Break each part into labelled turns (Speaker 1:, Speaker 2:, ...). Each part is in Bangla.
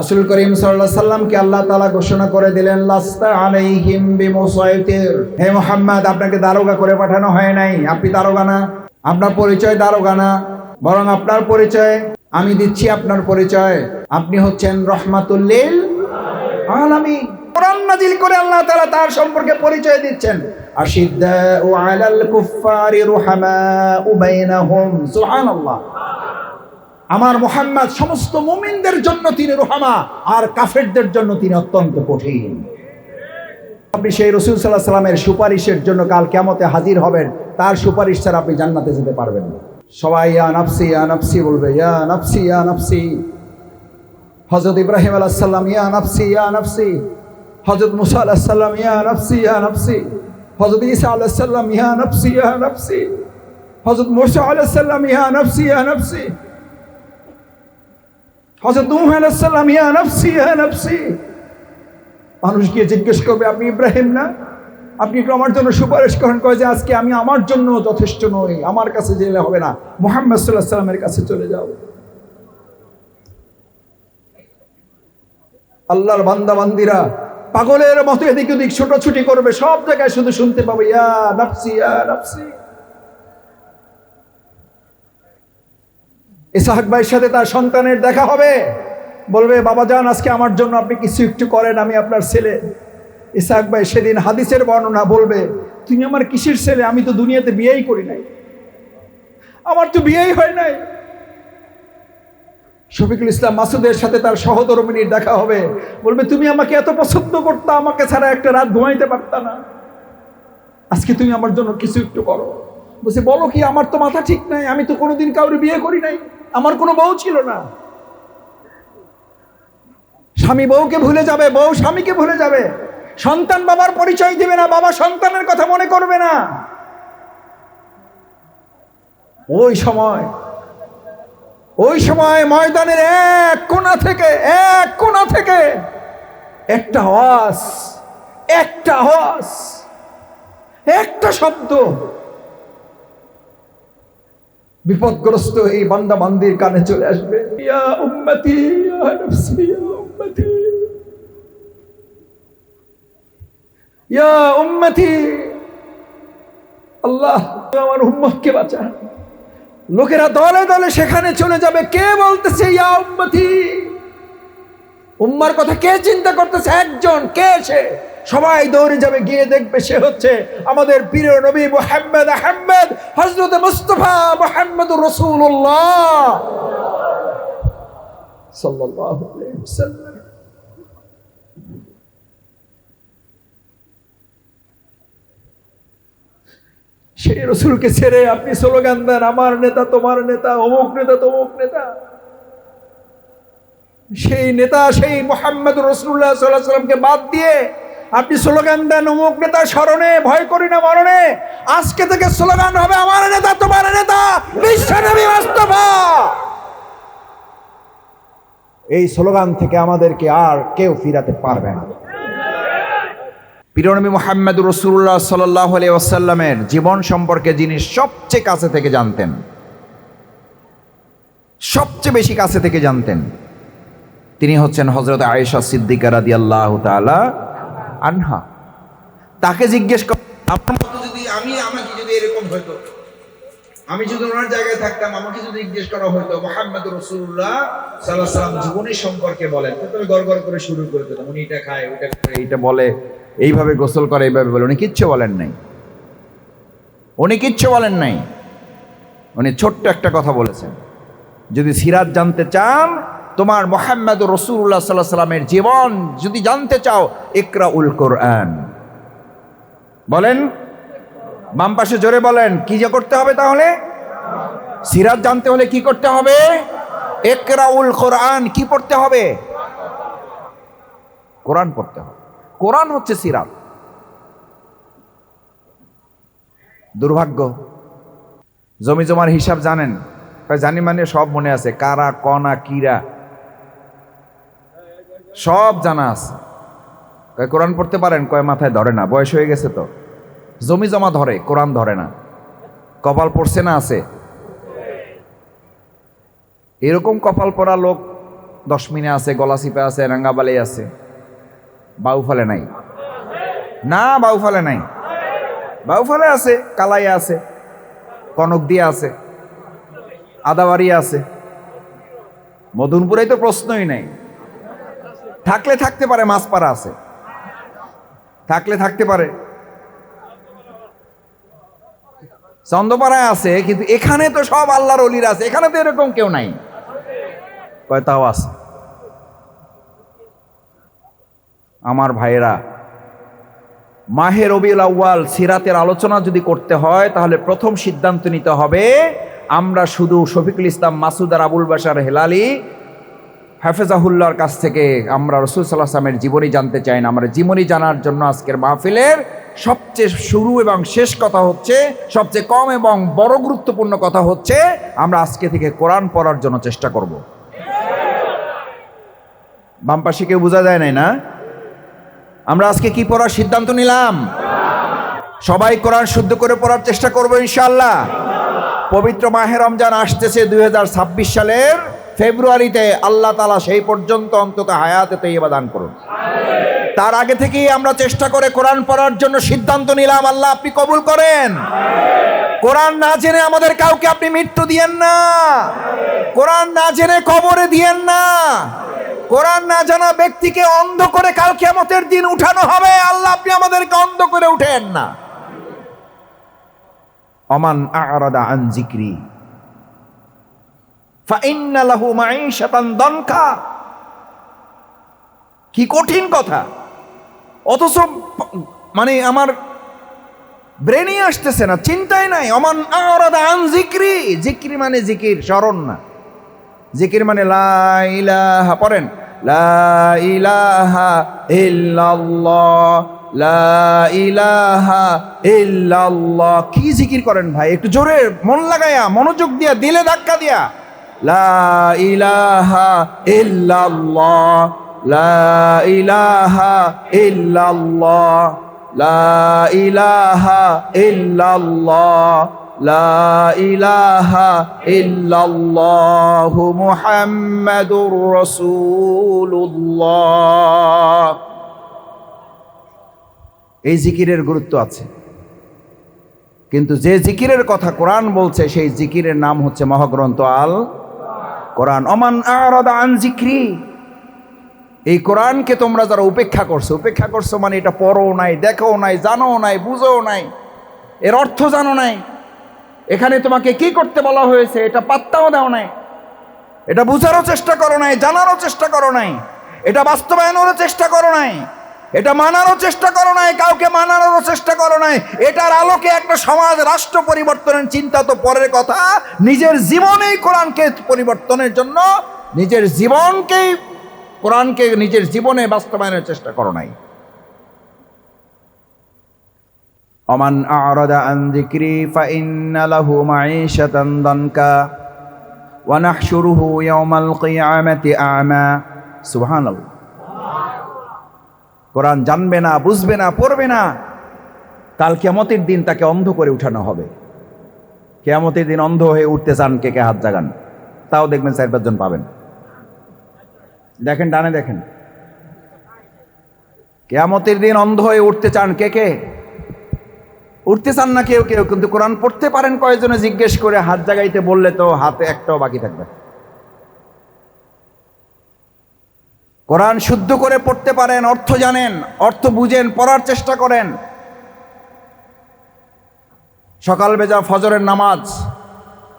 Speaker 1: রাসূল করিম সাল্লাল্লাহু আলাইহি সাল্লামকে আল্লাহ তাআলা ঘোষণা করে দিলেন, লাস্তা আলাইহিম বিমুসাইতির। হে মুহাম্মদ, আপনাকে দারোগা করে পাঠানো হয় নাই। আপনি দারোগা না, আপনার পরিচয় দারোগা না, বরং আপনার পরিচয় আমি দিচ্ছি। আপনার পরিচয় আপনি হচ্ছেন রাহমাতুল লিল আলামিন। কোরআন নাজিল করে আল্লাহ তাআলা তার সম্পর্কে পরিচয় দিচ্ছেন, আশিদ্দাউ আলাল কুফফারি রুহামাউ বাইনাহুম। সুবহানাল্লাহ। আমার মুহাম্মদ সমস্ত মুমিনদের জন্য তিনি রহমা, আর কাফেরদের জন্য তিনি অত্যন্ত কঠিন। আপনি সেই রাসূল সাল্লাল্লাহু আলাইহি সাল্লামের সুপারিশের জন্য কাল কিয়ামতে হাজির হবেন, তার সুপারিশ ছাড়া আপনি জান্নাতে যেতে পারবেন না। সবাই ইয়া নাফসি ইয়া নাফসি বলবে, ইয়া নাফসি ইয়া নাফসি। হযরত ইব্রাহিম আলাইহিস সালাম ইয়া নাফসি ইয়া নাফসি, হযরত মুসা আলাইহিস সালাম ইয়া নাফসি ইয়া নাফসি, হযরত ঈসা আলাইহিস সালাম ইয়া নাফসি ইয়া নাফসি, হযরত মুসা আলাইহিস সালাম ইয়া নাফসি ইয়া নাফসি, হযরত নূহ আলাইহিস সালাম ইয়া নাফসি ইয়া নাফসি। মানুষ গিয়ে জিজ্ঞেস করবে, আপনি ইব্রাহিম না? আপনি একটু আমার জন্য সুপারিশ করেন। কয় যে আজকে আমি আমার জন্য যথেষ্ট নই, আমার কাছে গেলে হবে না, মুহাম্মদ সাল্লাল্লাহু আলাইহি সাল্লামের কাছে চলে যাও। আল্লাহর বান্দা বান্দিরা পাগলের মতো এদিক ওদিক ছোটাছুটি করবে, সব জায়গায় শুধু শুনতে পাবে ইয়া নাফসি ইয়া নাফসি। ইসহাক ভাইয়ের সাথে তার সন্তানের দেখা হবে, বলবে, বাবা জান আজকে আমার জন্য আপনি কিছু একটু করেন, আমি আপনার ছেলে। ইসহাক ভাই সেদিন হাদিসের বর্ণনা বলবে, তুমি আমার কিসের ছেলে? আমি তো দুনিয়াতে বিয়েই করি নাই, আমার তো বিয়েই হয় নাই। শফিকুল ইসলাম মাসুদের সাথে তার সহধর্মিনীর দেখা হবে, বলবে, তুমি আমাকে এত পছন্দ করতে, আমাকে ছাড়া একটা রাত ঘুমাইতে পারতা না, আজকে তুমি আমার জন্য কিছু একটু করো। বলছে, বলো কি? আমার তো মাথা ঠিক নাই, আমি তো কোনোদিন কাউরে বিয়ে করি নাই, আমার কোনো বউ ছিল না। স্বামী বউকে ভুলে যাবে, বউ স্বামীকে ভুলে যাবে, সন্তান বাবার পরিচয় দিবে না, বাবা সন্তানের কথা মনে করবে না। ওই সময় ময়দানের এক কোণা থেকে একটা আওয়াজ, একটা শব্দ বিপদগ্রস্ত এই বান্দা বান্দির কানে চলে আসবে, ইয়া উম্মতি ইয়া নাফসি ইয়া উম্মতি ইয়া উম্মতি। আল্লাহ আমার উম্মতকে বাঁচান। লোকেরা দলে দলে সেখানে চলে যাবে। কে বলতেছে ইয়া উম্মতি? উম্মার কথা কে চিন্তা করতেছে? একজন। কে সে? সবাই দৌড়ে যাবে, গিয়ে দেখবে সে হচ্ছে আমাদের প্রিয় নবী মুহাম্মদ আহমদ হযরত মুস্তাফা মুহাম্মদুর রাসূলুল্লাহ সাল্লাল্লাহু আলাইহি ওয়াসাল্লাম। সেই রাসূলকে ছেড়ে আপনি স্লোগান দেন, আমার নেতা তোমার নেতা, অমুক নেতা তমুক নেতা। সেই নেতা, সেই মুহাম্মদুর রাসূলুল্লাহ সাল্লাল্লাহু আলাইহি ওয়াসাল্লামকে বাদ দিয়ে আপনি স্লোগান দেন অমুক নেতা স্মরণে, ভয় করি না মরণে। আজকে থেকে স্লোগান হবে, আমার নেতা তোমার নেতা, বিশ্বনবী মুস্তাফা। এই স্লোগান থেকে আমাদেরকে আর কেউ ফিরাতে পারবে না। প্রিয় নবী মুহাম্মদুর রাসূলুল্লাহ সাল্লাল্লাহু আলাইহি ওয়াসাল্লামের জীবন সম্পর্কে যিনি সবচেয়ে কাছে থেকে জানতেন, সবচেয়ে বেশি কাছে থেকে জানতেন, তিনি হচ্ছেন হযরত আয়েশা সিদ্দিকা রাদিয়াল্লাহু তাআলা আনহা। তাকে জিজ্ঞেস কর, আপনার মতো যদি আমাকে যদি এরকম হইতো, আমি যদি ওনার জায়গায় থাকতাম, আমাকে যদি জিজ্ঞেস করা হইতো মুহাম্মদুর রাসূলুল্লাহ সাল্লাল্লাহু আলাইহি ওয়াসাল্লাম জীবনের সম্পর্কে বলেন, তো গড়গড় করে শুরু করে দিতাম, উনি এটা খায়, ওটা করে, এইটা বলে, এইভাবে গোসল করে, এইভাবে বলে। উনি কিচ্ছু বলেন নাই। উনি ছোট্ট একটা কথা বলেছেন, যদি সিরাত জানতে চান, তোমার মুহাম্মদুর রাসূলুল্লাহ সাল্লাল্লাহু আলাইহি ওয়াসাল্লামের জীবন যদি জানতে চাও, ইকরাউল কোরআন। বলেন, বাম পাশে জোরে বলেন, কি যে করতে হবে? তাহলে সিরাত জানতে হলে কি করতে হবে? ইকরাউল কোরআন। কি পড়তে হবে? কোরআন পড়তে হবে। কোরআন হচ্ছে সিরাত। দুর্ভাগ্য, জমি জমার হিসাব জানেন? জানি মানে সব মনে আছে, কারা কনা কিরা সব জানা আছে। কোরআন পড়তে পারেন? কয় মাথায় ধরে না, বয়স হয়ে গেছে তো। জমি জমা ধরে, কোরআন ধরে না। কপাল পড়ছে না? আছে। এরকম কপাল পড়া লোক দশমিনে আছে, গলাচিপা আছে, রাঙ্গাবালি আছে, বাউফলে নাই? না, বাউফলে নাই। বাউফলে আছে, কালাইয়া আছে, কনকদিয়া আছে, আদাবাড়ি আছে, মদনপুরে তো প্রশ্নই নাই। থাকলে থাকতে পারে, মাছপাড়া আছে, থাকলে থাকতে পারে, চন্দ্রপাড়ায় আছে, কিন্তু এখানে তো সব আল্লাহর ওলিরা আছে, এখানে তো এরকম কেউ নাই। কয়টাও আছে। আমার ভাইয়েরা, মাহে রবিউল আউয়াল সিরাতের আলোচনা যদি করতে হয় তাহলে প্রথম সিদ্ধান্ত নিতে হবে আমরা শুধু শফিকুল ইসলাম মাসুদ আর আবুল বাশার হেলালি হাফেজাহুল্লাহর কাছ থেকে আমরা রাসূল সাল্লাল্লাহু আলাইহি ওয়াসাল্লামের জীবনী জানতে চাই না। আমরা জীবনী জানার জন্য আজকের মাহফিলের সবচেয়ে শুরু এবং শেষ কথা হচ্ছে, সবচেয়ে কম এবং বড় গুরুত্বপূর্ণ কথা হচ্ছে, আমরা আজকে থেকে কোরআন পড়ার জন্য চেষ্টা করব। বাম পাশে কেউ বোঝা যায় নাই না? আমরা আজকে কি পড়ার সিদ্ধান্ত নিলাম? সবাই কোরআন শুদ্ধ করে পড়ার চেষ্টা করব ইনশাআল্লাহ। পবিত্র মাহে রমজান আসতেছে 2026 সালের ফেব্রুয়ারিতে। আল্লাহ তাআলা সেই পর্যন্ত অন্তত হায়াতে তৈয়বা দান করুন। তার আগে থেকেই আমরা চেষ্টা করে কোরআন পড়ার জন্য সিদ্ধান্ত নিলাম। আল্লাহ আপনি কবুল করেন। কোরআন না জেনে আমাদের কাউকে আপনি মৃত্যু দিয়েন না। কোরআন না জেনে কবরে দিয়েন না। কোরআন না জানা ব্যক্তিকে অন্ধ করে কাল কিয়ামতের দিন উঠানো হবে। আল্লাহ আপনি আমাদেরকে অন্ধ করে উঠেন না। আমান আ'রাদা আন যিকরি ফাইন্না লাহু মাঈশাতান দানকা। কি কঠিন কথা, অথচ মানে আমার ব্রেনে আসতেছে না, চিন্তায় নাই। আমান আ'রাদা আন যিকরি, যিকরি মানে জিকির, স্মরণ না। জিকির মানে লা ইলাহা, পড়েন লা ইলাহা ইল্লাল্লাহ, লা ইলাহা ইল্লাল্লাহ। কি জিকির করেন ভাই, একটু জোরে মন লাগায়া, মনোযোগ দিয়া, দিলে ধাক্কা দিয়া। লা ইলাহা ইল্লাল্লাহ, লা ইলাহা ইল্লাল্লাহ, লা ইলাহা ইল্লাল্লাহ, লা ইলাহা ইল্লাল্লাহু মুহাম্মাদুর রাসূলুল্লাহ। এই জিকিরের গুরুত্ব আছে, কিন্তু যে জিকিরের কথা কোরআন বলছে সেই জিকিরের নাম হচ্ছে মহাগ্রন্থ আল কোরআন। আমান আ'রাদা আন যিকরি, এই কোরআনকে তোমরা যারা উপেক্ষা করছো মানে এটা পড়ো নাই, দেখো নাই, জানো নাই, বুঝো নাই, এর অর্থ জানো নাই, এখানে তোমাকে কি করতে বলা হয়েছে এটা পাত্তাও দাও নাই, এটা বুঝারও চেষ্টা করো নাই, জানারও চেষ্টা করো নাই, এটা বাস্তবায়নেরও চেষ্টা করো নাই, এটা মানারও চেষ্টা করো নাই, কাউকে মানানোরও চেষ্টা করো নাই। এটার আলোকে একটা সমাজ রাষ্ট্র পরিবর্তনের চিন্তা তো পরের কথা, নিজের জীবনেই কোরআনকে পরিবর্তনের জন্য নিজের জীবনকেই, কোরআনকে নিজের জীবনে বাস্তবায়নের চেষ্টা করো নাই। আমান আ'রাদা আন যিকরি ফাইন্না লাহু মাঈশাতান দানকা ওয়া নাহশুরুহু ইয়াওমাল কিয়ামাতি আ'মা। সুবহানাল্লাহ। কোরআন জানবে না, বুঝবে না, পড়বে না, কাল কিয়ামতের দিন তাকে অন্ধ করে উঠানো হবে। কিয়ামতের দিন অন্ধ হয়ে উঠতে চান কে কে হাত জাগান, তাও দেখবেন 4-5 জন পাবেন। দেখেন ডানে, দেখেন কিয়ামতের দিন অন্ধ হয়ে উঠতে চান কে কে? উঠতে চান না কেউ কেউ, কিন্তু কোরআন পড়তে পারেন কয়জনে জিজ্ঞেস করে হাত জাগাইতে বললে তো হাতে একটাও বাকি থাকবে। কোরআন শুদ্ধ করে পড়তে পারেন, অর্থ জানেন, অর্থ বুঝেন, পড়ার চেষ্টা করেন। সকাল বেজা ফজরের নামাজ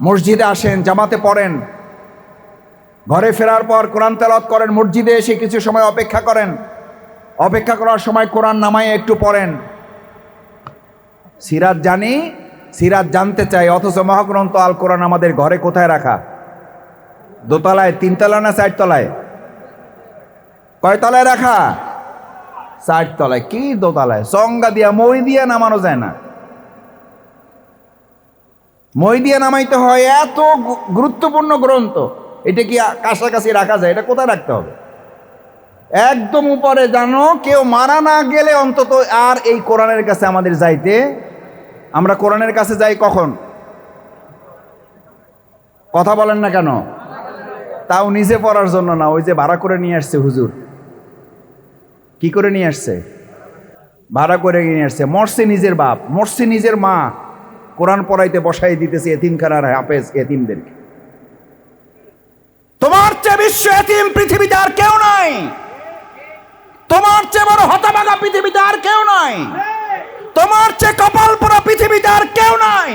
Speaker 1: মসজিদে আসেন, জামাতে পড়েন, ঘরে ফেরার পর কোরআন তেলাওয়াত করেন, মসজিদে এসে কিছু সময় অপেক্ষা করেন, অপেক্ষা করার সময় কোরআন নামায় একটু পড়েন। সিরাত জানি, সিরাত জানতে চাই, অথচ মহাগ্রন্থ আল কোরআন আমাদের ঘরে কোথায় রাখা? দোতলায়, 3 তলায় না 4 তলায়? কয় তলায় রাখা? 4 তলায়। কি দোতলায়? চঙ্গা দিয়া, মই দিয়া নামানো যায় না। মই দিয়ে নামাইতে হয়। এত গুরুত্বপূর্ণ গ্রন্থ, এটা কি কাছাকাছি রাখা যায়? এটা কোথায় রাখতে হবে? একদম উপরে, জানো কেউ মারা না গেলে অন্তত আর এই কোরআনের কাছে আমাদের যাইতে। আমরা কোরআনের কাছে যাই কখন? কথা বলেন না কেন? তাও নিজে পড়ার জন্য না, ওই যে ভাড়া করে নিয়ে আসছে হুজুর। কি করে নিয়ে আসছে? ভাড়া করে নিয়ে আসছে। মরছে নিজের বাপ, মরছে নিজের মা, কোরআন পড়াইতে বসাই দিতেছে এতিমখানার হাফেজ এতিমদেরকে। তোমার চেয়ে বিশ্ব এতিম পৃথিবীতে আর কেউ নাই, তোমার চেয়ে বড় হতভাগা পৃথিবীতে আর কেউ নাই, তোমার চেয়ে কপাল পোড়া পৃথিবীতে আর কেউ নাই।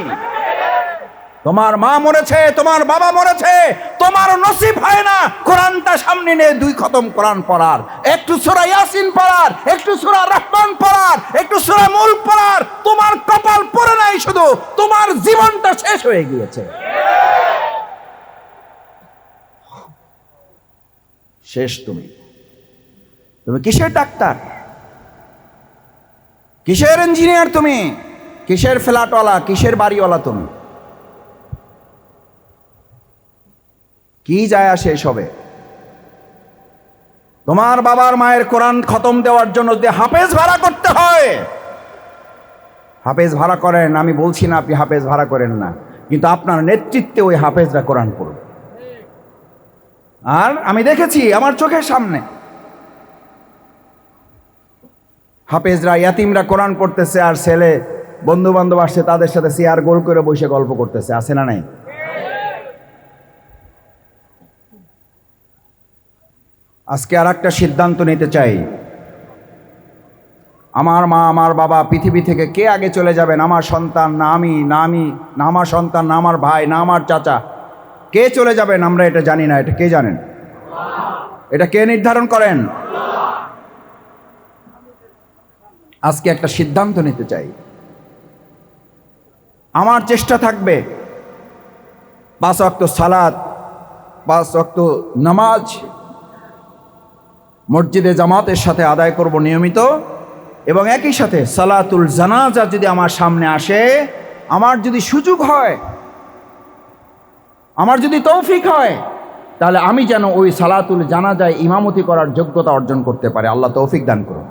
Speaker 1: তোমার মা মরেছে, তোমার বাবা মরেছে, তোমার নসিব হয় না কোরআনটা সামনে নিয়ে 2 খতম কোরআন পড়ার, একটু সূরা ইয়াসিন পড়ার, একটু সূরা রহমান পড়ার, একটু সূরা মুলক পড়ার। তোমার কপাল পড়ে নাই, শুধু তোমার জীবনটা শেষ হয়ে গিয়েছে। শেষ। তুমি কিসের ডাক্তার, কিসের ইঞ্জিনিয়ার, তুমি কিসের ফ্ল্যাটওয়ালা, কিসের বাড়িওয়ালা, তুমি কি যায় আসে এসবে? তোমার বাবার মায়ের কোরআন খতম দেওয়ার জন্য যদি হাফেজ ভাড়া করতে হয়, হাফেজ ভাড়া করেন। আমি বলছি না আপনি হাফেজ ভাড়া করেন না, কিন্তু আপনার নেতৃত্বে ওই হাফেজরা কোরআন পড়বে। আর আমি দেখেছি আমার চোখের সামনে হাফেজরা, ইয়াতিমরা কোরআন পড়তেছে, আর ছেলে বন্ধু বান্ধব আসছে তাদের সাথে চেয়ার গোল করে বসে গল্প করতেছে। আছে না নাই? আজকে আর একটা সিদ্ধান্ত নিতে চাই। আমার মা, আমার বাবা পৃথিবী থেকে কে আগে চলে যাবেন? আমার সন্তান না আমি, না আমার সন্তান, না আমার ভাই, না আমার চাচা, কে চলে যাবেন আমরা এটা জানি না। এটা কে জানেন? এটা কে নির্ধারণ করেন? আজকে একটা সিদ্ধান্ত নিতে চাই। আমার চেষ্টা থাকবে 5 ওয়াক্ত সালাত, 5 ওয়াক্ত নামাজ মসজিদে জামাতের সাথে আদায় করব নিয়মিত, এবং একই সাথে সালাতুল জানাজা যদি আমার সামনে আসে, আমার যদি সুযোগ হয়, আমার যদি তৌফিক হয়, তাহলে আমি যেন ওই সালাতুল জানাজায় ইমামতি করার যোগ্যতা অর্জন করতে পারে। আল্লাহ তৌফিক দান করুন।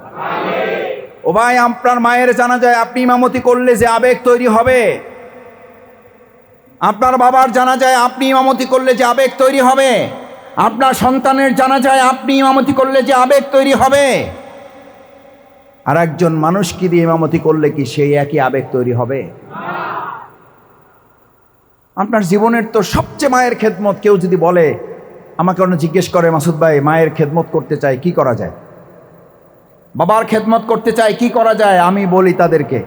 Speaker 1: ও ভাই, আপনার মায়ের জানাজায় আপনি ইমামতি করলে যে আবেগ তৈরি হবে, আপনার বাবার জানাজায় আপনি ইমামতি করলে যে আবেগ তৈরি হবে, আপনার সন্তানের জানাজায় আপনি ইমামতি করলে যে আবেগ তৈরি হবে, আর একজন মানুষকে দিয়ে ইমামতি করলে কি সেই একই আবেগ তৈরি হবে? আপনার জীবনের তো সবচেয়ে মায়ের খেদমত। কেউ যদি বলে, আমাকে অন্য জিজ্ঞেস করে, মাসুদ ভাই মায়ের খেদমত করতে চাই, কি করা যায়? বাবার খেদমত করতে চাই, কি করা যায়? আমি বলি তাদেরকে,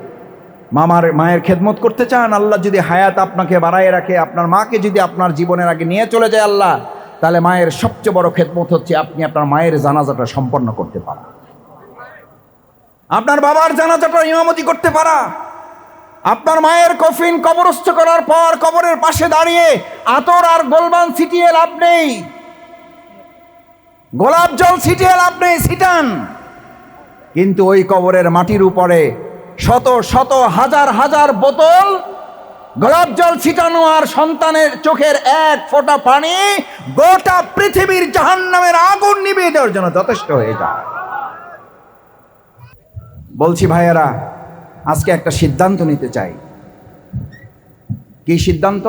Speaker 1: মায়ের খেদমত করতে চান, আল্লাহ যদি হায়াত আপনাকে বাড়ায় রাখে, আপনার মাকে যদি আপনার জীবনের আগে নিয়ে চলে যায় আল্লাহ, তাহলে মায়ের সবচেয়ে বড় খেদমত হচ্ছে আপনি আপনার মায়ের জানাজাটা সম্পন্ন করতে পারা, আপনার বাবার জানাজাটা ইমামতি করতে পারা, আপনার মায়ের কফিন কবরস্থ করার পর কবরের পাশে দাঁড়িয়ে আতর আর গোলবান ছিটিয়ে লাভ নেই, গোলাপ জল ছিটিয়ে লাভ নেই, ছিটান, কিন্তু ওই কবরের মাটির উপরে শত শত হাজার হাজার বোতল গোলাপ জল ছিটানো আর সন্তানের চোখের 1 ফোঁটা পানি গোটা পৃথিবীর জাহান্নামের আগুন নিভিয়ে দেওয়ার জন্য যথেষ্ট হয়ে যায়। বলছি ভাইয়েরা, আজকে একটা সিদ্ধান্ত নিতে চাই। কি সিদ্ধান্ত?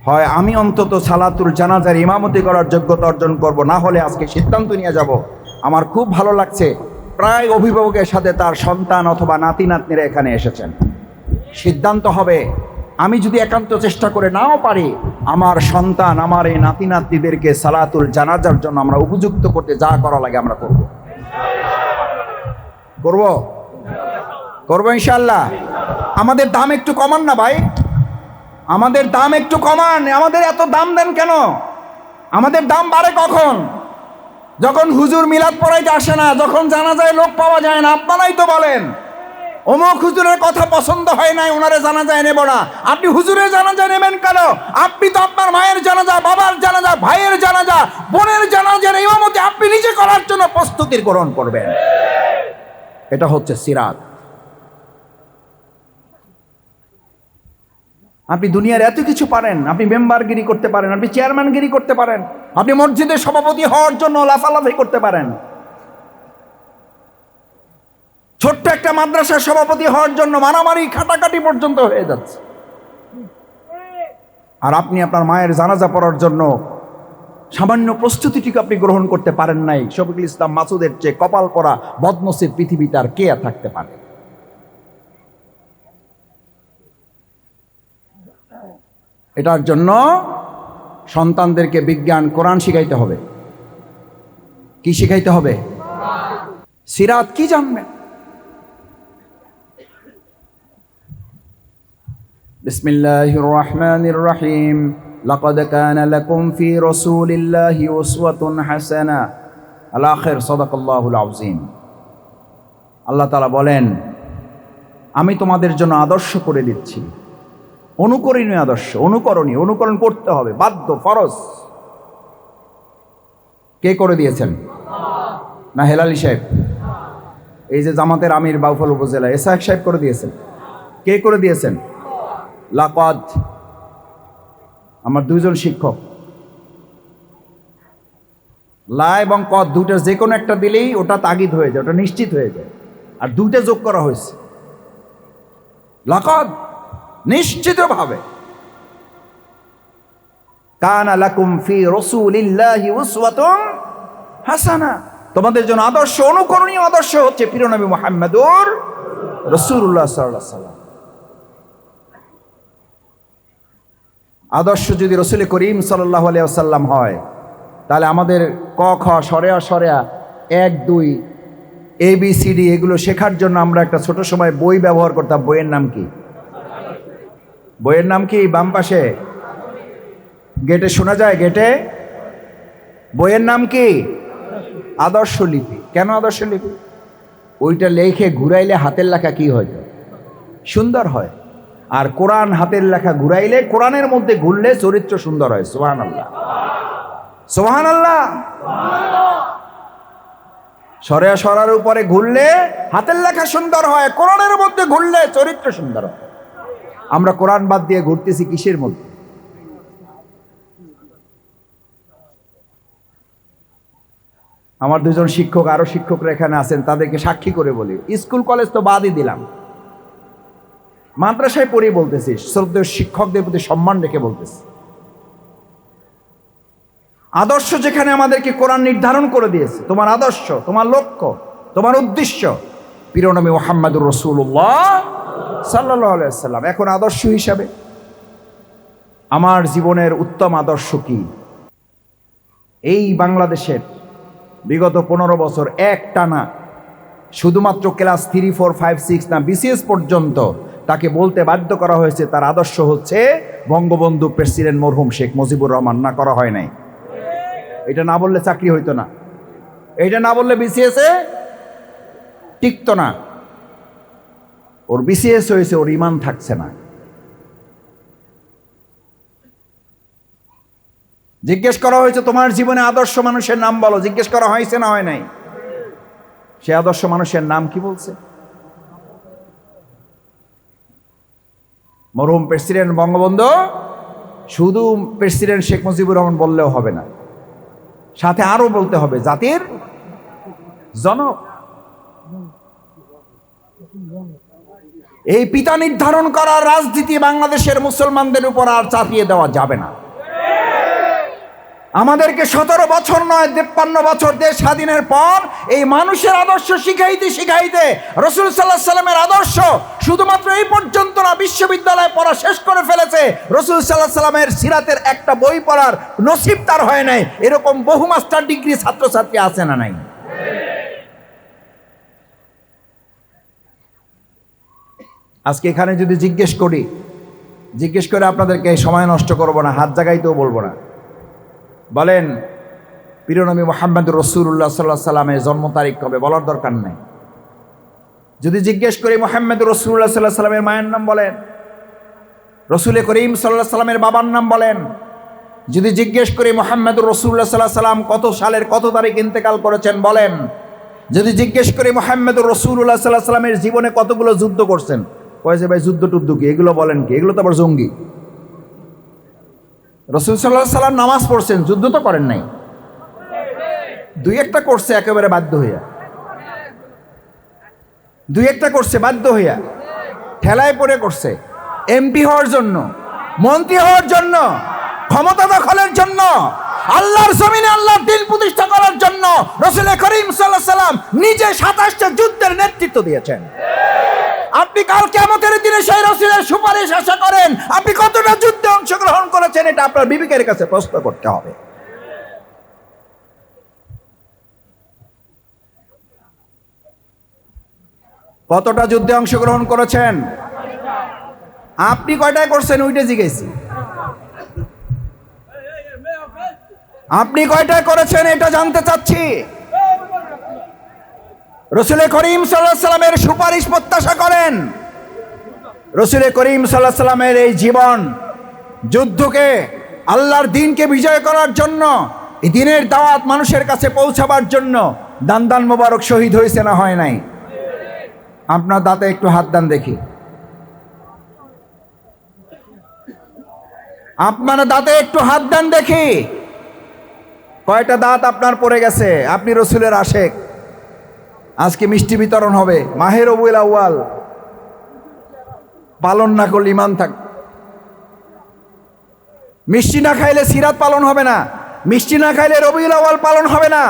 Speaker 1: হয় আমি অন্তত সালাতুল জানাজার ইমামতি করার যোগ্যতা অর্জন করব, না হলে আজকে সিদ্ধান্ত নিয়ে যাব। আমার খুব ভালো লাগছে, প্রায় অভিভাবকের সাথে তার সন্তান অথবা নাতি নাতনিরা এখানে এসেছেন। সিদ্ধান্ত হবে, আমি যদি একান্ত চেষ্টা করে নাও পারি, আমার সন্তান, আমার এই নাতি নাতনিদেরকে সালাতুল জানাজার জন্য আমরা উপযুক্ত করতে যা করা লাগে আমরা করব। করবো ইনশাআল্লাহ। আমাদের দাম একটু কমান না ভাই, আমাদের দাম একটু কমান। আমাদের এত দাম দেন কেন? আমাদের দাম বাড়ে কখন? যখন হুজুর মিলাদ পড়াইতে আসে না, যখন জানাজায় লোক পাওয়া যায় না। আপনারাই তো বলেন অমুক হুজুরের কথা পছন্দ হয় নাই, ওনারে জানাজায় নেব না। আপনি হুজুরের জানাজা নেবেন কেন? আপনি তো আপনার মায়ের জানাজা, বাবার জানাজা, ভাইয়ের জানাজা, বোনের জানাজার ইমামতি আপনি নিজে করার জন্য প্রস্তুতি গ্রহণ করবেন। এটা হচ্ছে সিরাত। আপনি দুনিয়ার এত কিছু পারেন, আপনি মেম্বারগিরি করতে পারেন, আপনি চেয়ারম্যানগিরি করতে পারেন, আপনি মসজিদের সভাপতি হওয়ার জন্য লাফালাফি করতে পারেন, ছোট্ট একটা মাদ্রাসার সভাপতি হওয়ার জন্য মারামারি খাটাখাটি পর্যন্ত হয়ে যাচ্ছে। আর আপনি আপনার মায়ের জানাজা পড়ার জন্য সামান্য প্রস্তুতিটিকে আপনি গ্রহণ করতে পারেন নাই। শফিকুল ইসলাম মাসুদের চেয়ে কপাল পরা বদনসিব পৃথিবীতে আর কে থাকতে পারে? এটার জন্য সন্তানদেরকে বিজ্ঞান, কোরআন শিখাইতে হবে। কি শিখাইতে হবে? সিরাত কি জানবেন? বিসমিল্লাহির রহমানির রহিম। লাকাদ কানা লাকুম ফি রাসূলিল্লাহি উসওয়াতুন হাসানাহ। আল আখির। সাদাকাল্লাহুল আযীম। আল্লাহ তাআলা বলেন, আমি তোমাদের জন্য আদর্শ করে দিচ্ছি, অনুকরণীয় আদর্শ। অনুকরণ করতে হবে, বাধ্য, ফরজ। কে করে দিয়েছেন? না হেলালি সাহেব? এই যে জামাতের আমির বাউফল উপজেলা এসআইক সাহেব করে দিয়েছেন। কে করে দিয়েছেন? লাকাদ। আমার দুইজন শিক্ষক, লা এবং কদ দুইটা যে কোনো একটা দিলেই ওটা তাগিদ হয়ে যায়, ওটা নিশ্চিত হয়ে যায়। আর দুইটা যোগ করা হয়েছে। লাকাদ নিশ্চিতভাবে। কানা লাকুম ফি রাসূলিল্লাহি উসওয়াতুন হাসানাহ। তোমাদের জন্য আদর্শ, অনুকরণীয় আদর্শ হচ্ছে প্রিয় নবী মুহাম্মদুর রাসূলুল্লাহ সাল্লাল্লাহু আলাইহি ওয়াসাল্লাম। আদর্শ যদি রাসূল করিম সাল্লাল্লাহু আলাইহি ওয়াসাল্লাম হয়, তাহলে আমাদের ক খ সরেয়া 1 2 ABCD এগুলো শেখার জন্য আমরা একটা ছোট সময় বই ব্যবহার করতাম। বইয়ের নাম কি? বইয়ের নাম কি? বাম পাশে গেটে শোনা যায়, গেটে। বইয়ের নাম কি? আদর্শ লিপি। কেন আদর্শ লিপি? ওইটা লেখে ঘুরাইলে হাতের লেখা কি হয়? সুন্দর হয়। আর কোরআন হাতের লেখা ঘুরাইলে, কোরআনের মধ্যে ঘুরলে চরিত্র সুন্দর হয়। সুবহানাল্লাহ, সুবহানাল্লাহ। সরার উপরে ঘুরলে হাতের লেখা সুন্দর হয়, কোরআনের মধ্যে ঘুরলে চরিত্র সুন্দর হয়। আমরা কোরআন বাদ দিয়ে ঘুরতেছি কিসের মধ্যে? আমার দুজন শিক্ষক, আরো শিক্ষকরা এখানে আছেন, তাদেরকে সাক্ষী করে বলি, স্কুল কলেজ তো বাদই দিলাম, মাদ্রাসায় পড়েই বলতেছি, শ্রদ্ধেয় শিক্ষকদের প্রতি সম্মান রেখে বলতেছি। আদর্শ যেখানে আমাদেরকে কোরআন নির্ধারণ করে দিয়েছে, তোমার আদর্শ, তোমার লক্ষ্য, তোমার উদ্দেশ্য প্রিয় নবী মুহাম্মদুর রাসূলুল্লাহ সাল্লাল্লাহু আলাইহি ওয়াসাল্লাম। এখন আদর্শ হিসাবে আমার জীবনের উত্তম আদর্শ কি? এই বাংলাদেশের বিগত 15 বছর এক টানা শুধুমাত্র ক্লাস 3, 4, 5, 6 না BCS পর্যন্ত তাকে বলতে বাধ্য করা হয়েছে তার আদর্শ হচ্ছে বঙ্গবন্ধু প্রেসিডেন্ট মরহুম শেখ মুজিবুর রহমান। না করা হয় নাই? এটা না বললে চাকরি হইতো না, এটা না বললে BCS এ টিকতো না। ওর BCS হয়েছে, ওর ইমান থাকছে না। জিজ্ঞেস করা হয়েছে তোমার জীবনে আদর্শ মানুষের নাম বলো, জিজ্ঞেস করা হয়েছে না হয় নাই? সে আদর্শ মানুষের নাম কি বলছে? মরহুম প্রেসিডেন্ট বঙ্গবন্ধু। শুধু প্রেসিডেন্ট শেখ মুজিবুর রহমান বললেও হবে না, সাথে আরো বলতে হবে জাতির জনক। এই পিতা নির্ধারণ করার রাজনীতি বাংলাদেশের মুসলমানদের উপর আর চাপিয়ে দেওয়া যাবে না। আমাদেরকে 17 বছর নয় 53 বছর দেশ স্বাধীনের পর এই মানুষের আদর্শ শিখাইতে শিখাইতে রাসূল সাল্লাল্লাহু আলাইহি ওয়াসাল্লামের আদর্শ শুধুমাত্র এই পর্যন্ত না, বিশ্ববিদ্যালয়ে পড়া শেষ করে ফেলেছে। রাসূল সাল্লাল্লাহু আলাইহি ওয়াসাল্লামের সিরাতের একটা বই পড়ার নসিব তার হয় নাই। এরকম বহু মাস্টার ডিগ্রি ছাত্রছাত্রী আছে না নাই? আজকে এখানে যদি জিজ্ঞেস করে আপনাদেরকে সময় নষ্ট করব না, হাত জাগাইতেও বলবো না, বলেন প্রিয় নবী মুহাম্মদুর রাসূলুল্লাহ সাল্লাল্লাহু আলাইহি সাল্লামের জন্ম তারিখ কবে? বলার দরকার নাই। যদি জিজ্ঞেস করি মুহাম্মদুর রাসূলুল্লাহ সাল্লাল্লাহু আলাইহি সাল্লামের মায়ের নাম বলেন, রাসূল করিম সাল্লাল্লাহু আলাইহি সাল্লামের বাবার নাম বলেন। যদি জিজ্ঞেস করি মুহাম্মদুর রাসূলুল্লাহ সাল্লাল্লাহু আলাইহি সাল্লাম কত সালের কত তারিখ ইন্তেকাল করেছেন বলেন। যদি জিজ্ঞেস করি মুহাম্মদুর রাসূলুল্লাহ সাল্লাল্লাহু আলাইহি সাল্লামের জীবনে কতগুলো যুদ্ধ করছেন, কয়েছে ভাই যুদ্ধ টুদ্ধ কি, এগুলো বলেন কি? এগুলো তো আবার জঙ্গি। রাসূল সাল্লাল্লাহু আলাইহি সাল্লাম নামাজ পড়ছেন, যুদ্ধ তো করেন নাই। 2-1টা করছে একেবারে বাধ্য হইয়া, 2-1টা করছে বাধ্য হইয়া, ঠেলায় পড়ে করছে। এমপি হওয়ার জন্য, মন্ত্রী হওয়ার জন্য, ক্ষমতা দখলের জন্য, আল্লাহর জমিনে আল্লাহর দ্বীন প্রতিষ্ঠা করার জন্য রাসূল করিম সাল্লাল্লাহু আলাইহি ওয়াসাল্লাম নিজে 27টা যুদ্ধের নেতৃত্ব দিয়েছেন। আপনি কাল কিয়ামতের দিনে সেই রাসূলের সুপারিশ আশা করেন? আপনি কতটা যুদ্ধে অংশগ্রহণ করেছেন এটা আপনার বিবেকের কাছে প্রশ্ন করতে হবে। কতটা যুদ্ধে অংশগ্রহণ করেছেন? আপনি কয়টায় করছেন ওইটা জিজ্ঞেসি। আপনি কয়টায় করেছেন এটা জানতে চাচ্ছি। রাসূল করিম সাল্লাল্লাহু আলাইহি ওয়াসাল্লামের সুপারিশ প্রত্যাশা করেন। রাসূল করিম সাল্লাল্লাহু আলাইহি ওয়াসাল্লামের এই জীবন যুদ্ধকে আল্লাহর দ্বীনকে বিজয় করার জন্য, এই দ্বীনের দাওয়াত মানুষের কাছে পৌঁছাবার জন্য দান মোবারক শহীদ হয়েছে না হয় নাই? আপনার দাঁতে একটু হাত দেন দেখি। আপনার দাঁতে একটু হাত দেন দেখি। কয়টা দাঁত আপনার পড়ে গেছে? আপনি রাসূলের আশেক। আজকে মিষ্টি বিতরণ হবে। মাহে রবিউল আউয়াল পালন না করলে ঈমান থাক। মিষ্টি না খাইলে সিরাত পালন হবে না, মিষ্টি না খাইলে রবিউল আউয়াল পালন হবে না।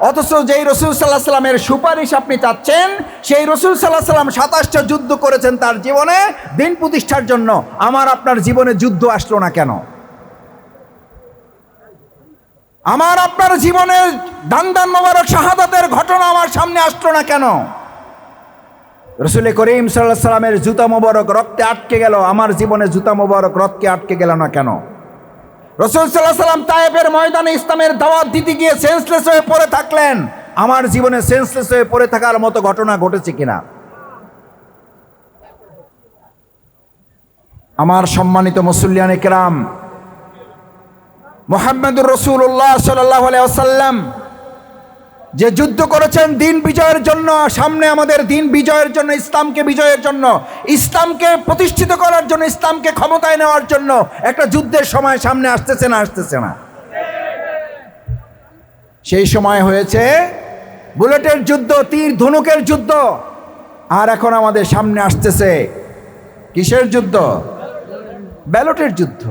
Speaker 1: অথচ যেই রাসূল সাল্লাল্লাহু আলাইহি ওয়াসাল্লামের সুপারিশ আপনি চাচ্ছেন, সেই রাসূল সাল্লাল্লাহু আলাইহি ওয়াসাল্লাম 27টা যুদ্ধ করেছেন তার জীবনে দ্বীন প্রতিষ্ঠার জন্য। আমার আপনার জীবনে যুদ্ধ আসলো না কেন? আমার আপনার জীবনের দান মোবারক শাহাদাতের ঘটনা আমার সামনে আসলো না কেন? রাসূল করিম সাল্লাল্লাহু আলাইহি ওয়াসাল্লামের জুতা মোবারক রক্তে আটকে গেল, আমার জীবনে জুতা মোবারক রক্তে আটকে গেল না কেন? রাসূল সাল্লাল্লাহু আলাইহি ওয়াসাল্লাম তায়েফের ময়দানে ইসলামের দাওয়াত দিতে গিয়ে সেন্সলেস হয়ে পড়ে থাকলেন, আমার জীবনে সেন্সলেস হয়ে পড়ে থাকার মতো ঘটনা ঘটেছে কিনা? আমার সম্মানিত মুসল্লিয়ানে কেরাম, মুহাম্মদুর রাসূলুল্লাহ সাল্লাল্লাহু আলাইহি ওয়াসাল্লাম যে যুদ্ধ করেছেন দ্বীন বিজয়ের জন্য, সামনে আমাদের দ্বীন বিজয়ের জন্য, ইসলামকে বিজয়ের জন্য, ইসলামকে প্রতিষ্ঠিত করার জন্য, ইসলামকে ক্ষমতায় নেওয়ার জন্য একটা যুদ্ধের সময় সামনে আসতেছে না? আসতেছে না? সেই সময় হয়েছে বুলেটের যুদ্ধ, তীর ধনুকের যুদ্ধ। আর এখন আমাদের সামনে আসতেছে কিসের যুদ্ধ? ব্যালটের যুদ্ধ।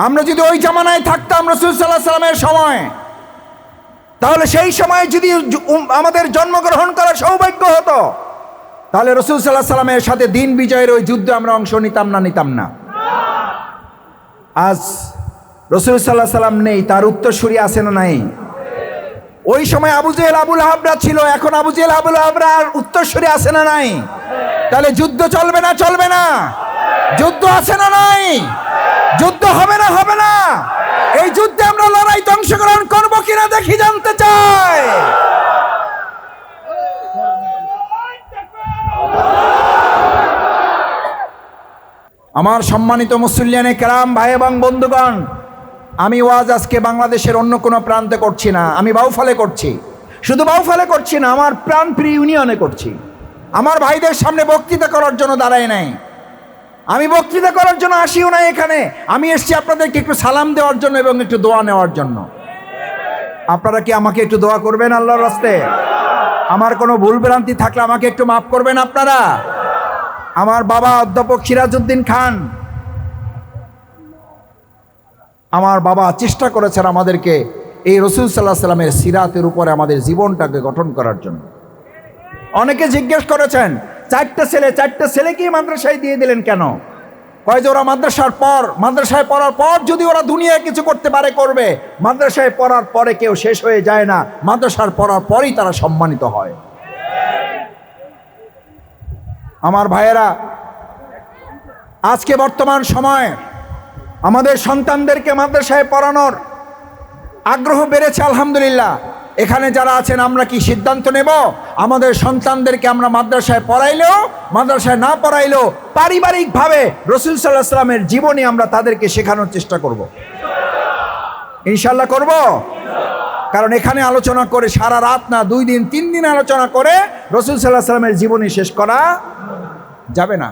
Speaker 1: আমরা যদি ওই জামানায় থাকতাম রাসূল সাল্লাল্লাহু আলাইহি ওয়াসাল্লামের সময়, তাহলে সেই সময় যদি আমাদের জন্মগ্রহণ করার সৌভাগ্য হতো, তাহলে রাসূল সাল্লাল্লাহু আলাইহি ওয়াসাল্লামের সাথে দ্বীন বিজয়ের ওই যুদ্ধে আমরা অংশ নিতাম না? নিতাম না? আজ রাসূল সাল্লাল্লাহু আলাইহি ওয়াসাল্লাম নেই, তার উত্তরসূরি আছে না নাই? ওই সময় আবু জেহেল আবু লাহাবরা ছিল, এখন আবু জেহেল আবু লাহাবরা আর উত্তরসূরি আছে না নাই? তাহলে যুদ্ধ চলবে না? চলবে না? যুদ্ধ আছে না নাই? যুদ্ধ হবে না? হবে না? এই যুদ্ধে আমরা লড়াইতে অংশগ্রহণ করবো কিনা দেখি, জানতে চাই। আমার সম্মানিত মুসল্লিয়ানে কেরাম, ভাই এবং বন্ধুগণ, আমি ওয়াজ আজকে বাংলাদেশের অন্য কোনো প্রান্তে করছি না, আমি বাউফলে করছি। শুধু বাউফলে করছি না, আমার প্রাণপ্রিয় ইউনিয়নে করছি। আমার ভাইদের সামনে বক্তৃতা করার জন্য দাঁড়াই নাই, আমি বক্তৃতা করার জন্য আসিও নাই এখানে। আমি এসেছি আপনাদেরকে একটু সালাম দেওয়ার জন্য এবং একটু দোয়া নেওয়ার জন্য। আপনারা কি আমাকে একটু দোয়া করবেন আল্লাহর রাস্তে? আমার কোনো ভুল ভ্রান্তি থাকলে আমাকে একটু মাফ করবেন আপনারা। আমার বাবা অধ্যাপক সিরাজউদ্দিন খান, আমার বাবা চেষ্টা করেছেন আমাদেরকে এই রাসূল সাল্লাল্লাহু আলাইহি ওয়াসাল্লামের সিরাতের উপরে আমাদের জীবনটাকে গঠন করার জন্য। অনেকে জিজ্ঞেস করেছেন, চারটা ছেলেকে মাদ্রাসায় দিয়ে দিলেন কেন? কয় যে ওরা মাদ্রাসায় পড়ার পর যদি ওরা দুনিয়ায় কিছু করতে পারে করবে, মাদ্রাসায় পড়ার পরে কেউ শেষ হয়ে যায় না, মাদ্রাসার পড়ার পরেই তারা সম্মানিত হয়। আমার ভাইয়েরা, আজকে বর্তমান সময়ে আমাদের সন্তানদেরকে মাদ্রাসায় পড়ানোর আগ্রহ বেড়েছে আলহামদুলিল্লাহ। এখানে যারা আছেন, আমরা কি সিদ্ধান্ত নেব আমাদের সন্তানদেরকে আমরা মাদ্রাসায় পড়াইলেও, মাদ্রাসায় না পড়াইলেও পারিবারিকভাবে রাসূল সাল্লাল্লাহু আলাইহি ওয়াসাল্লামের জীবনী আমরা তাদেরকে শেখানোর চেষ্টা করব? ইনশাআল্লাহ করব। কারণ এখানে আলোচনা করে সারা রাত না, 2 দিন 3 দিন আলোচনা করে রাসূল সাল্লাল্লাহু আলাইহি ওয়াসাল্লামের জীবনী শেষ করা যাবে না।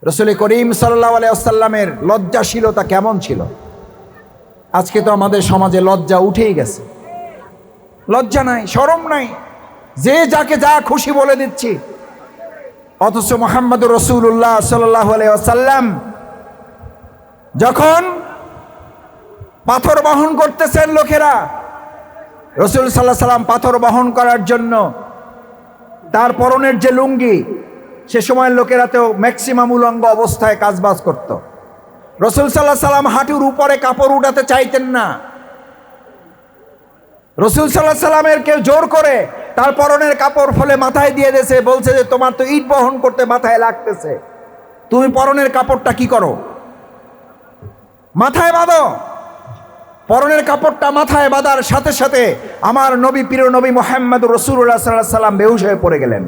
Speaker 1: রাসূল করিম সাল্লাল্লাহু আলাইহি ওয়াসাল্লামের লজ্জাশীলতা কেমন ছিল? আজকে তো আমাদের সমাজে লজ্জা উঠেই গেছে, লজ্জা নাই, শরম নাই, যে যাকে যা খুশি বলে দিচ্ছি। অথচ মুহাম্মদুর রাসূলুল্লাহ সাল্লাল্লাহু আলাইহি ওয়াসাল্লাম যখন পাথর বহন করতেছেন লোকেরা। রাসূল সাল্লাল্লাহু আলাইহি সাল্লাম পাথর বহন করার জন্য তার পরনের যে লুঙ্গি, সে সময়ের লোকেরা তো ম্যাক্সিমাম উলঙ্গ অবস্থায় কাজবাজ করত। রাসূল সাল্লাল্লাহু আলাইহি সাল্লাম হাঁটুর উপরে কাপড় উঠাতে চাইতেন না। রাসূল সাল্লাল্লাহু আলাইহি সাল্লামের কেউ জোর করে তার পরনের কাপড় ফলে মাথায় দিয়ে দিয়েছে, বলছে যে তোমার তো ইট বহন করতে মাথায় লাগতেছে, তুমি পরনের কাপড়টা কি করো, মাথায় বাঁধো। পরনের কাপড়টা মাথায় বাঁধার সাথে সাথে আমার নবী, প্রিয় নবী মুহাম্মদুর রাসূলুল্লাহ সাল্লাল্লাহু আলাইহি সাল্লাম বেহুশ হয়ে পড়ে গেলেন,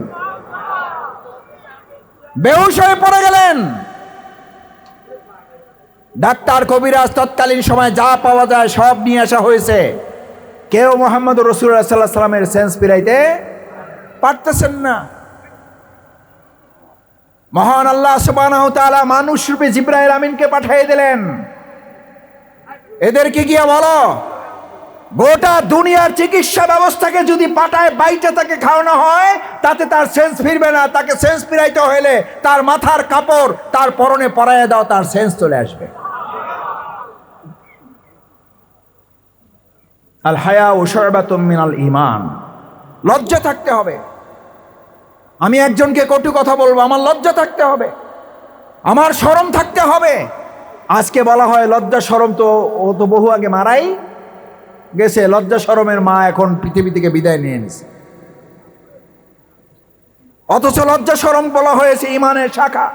Speaker 1: বেহুশ হয়ে পড়ে গেলেন। ডাক্তার কবিরাজ তৎকালীন সময় যা পাওয়া যায় সব নিয়ে আসা হয়েছে, কেউ মুহাম্মদুর রাসূলুল্লাহ সাল্লাল্লাহু আলাইহি সাল্লামের সেন্স ফিরাইতে পারতেছেন না। মহান আল্লাহ সুবহানাহু ওয়া তাআলা মানুষ রূপে জিবরাইল আমিনকে পাঠিয়ে দিলেন, এদেরকে গিয়ে বলো গোটা দুনিয়ার চিকিৎসা ব্যবস্থাকে যদি পাটায় বাইটে তাকে খাওয়ানো হয় তাতে তার সেন্স ফিরবে না, তাকে সেন্স ফিরাইতে হলে তার মাথার কাপড় তার পরনে পরাইয়া দাও, তার সেন্স চলে আসবে। আল হায়া শুবাতুম মিনাল ঈমান, লজ্জা থাকতে হবে। আমি একজনকে কটু কথা বলবো, আমার লজ্জা থাকতে হবে, আমার শরম থাকতে হবে। আজকে বলা হয় লজ্জা শরম তো ও তো বহু আগে মারাই গেছে, লজ্জা শরমের মা এখন পৃথিবী থেকে বিদায় নিয়ে নিছে, অথচ লজ্জা শরম বলা হয়েছে ঈমানের শাখা।